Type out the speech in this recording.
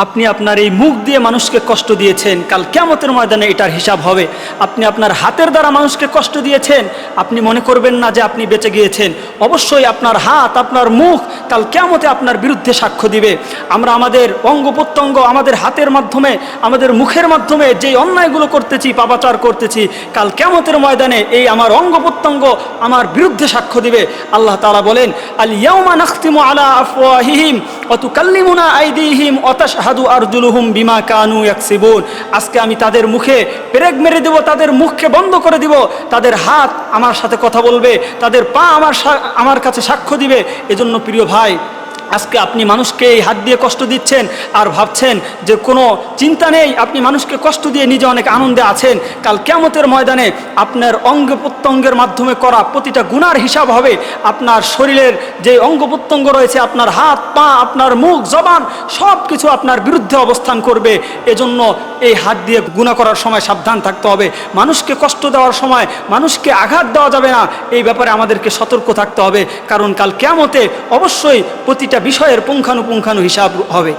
আপনি আপনার এই মুখ দিয়ে মানুষকে কষ্ট দিয়েছেন, কাল কিয়ামতের ময়দানে এটার হিসাব হবে। আপনি আপনার হাতের দ্বারা মানুষকে কষ্ট দিয়েছেন, আপনি মনে করবেন না যে আপনি বেঁচে গিয়েছেন। অবশ্যই আপনার হাত, আপনার মুখ কাল কিয়ামতে আপনার বিরুদ্ধে সাক্ষ্য দিবে। আমরা আমাদের অঙ্গ প্রত্যঙ্গ, আমাদের হাতের মাধ্যমে, আমাদের মুখের মাধ্যমে যেই অন্যায়গুলো করতেছি, পাপাচার করতেছি, কাল কিয়ামতের ময়দানে এই আমার অঙ্গ প্রত্যঙ্গ আমার বিরুদ্ধে সাক্ষ্য দিবে। আল্লাহ তাআলা বলেন, আল ইয়াউমা নাখতিমু আলা আফওয়াহিহিম ওয়া তুকাল্লিমুনা আইদিহিম ওয়া তাশহাদু আরজুলুহুম বিমা কানু ইয়াকসিবুন। আজকে আমি তাদের মুখে পেরেক মেরে দেব, তাদের মুখকে বন্ধ করে দিব, তাদের হাত আমার সাথে কথা বলবে, তাদের পা আমার কাছে সাক্ষ্য দিবে। এজন্য প্রিয় ভাই, আজকে আপনি মানুষকে এই হাত দিয়ে কষ্ট দিচ্ছেন আর ভাবছেন যে কোনো চিন্তা নেই, আপনি মানুষকে কষ্ট দিয়ে নিজে অনেক আনন্দে আছেন। কাল কিয়ামতের ময়দানে আপনার অঙ্গ প্রত্যঙ্গের মাধ্যমে করা প্রতিটা গুনার হিসাব হবে। আপনার শরীরের যে অঙ্গ প্রত্যঙ্গ রয়েছে, আপনার হাত, পা, আপনার মুখ, জবান, সব কিছু আপনার বিরুদ্ধে অবস্থান করবে। এজন্য এই হাত দিয়ে গুনাহ করার সময় সাবধান থাকতে হবে। মানুষকে কষ্ট দেওয়ার সময় মানুষকে আঘাত দেওয়া যাবে না, এই ব্যাপারে আমাদেরকে সতর্ক থাকতে হবে। কারণ কাল কিয়ামতে অবশ্যই প্রতিটা বিষয়ের পুঙ্খানুপুঙ্খানু হিসাব হবে।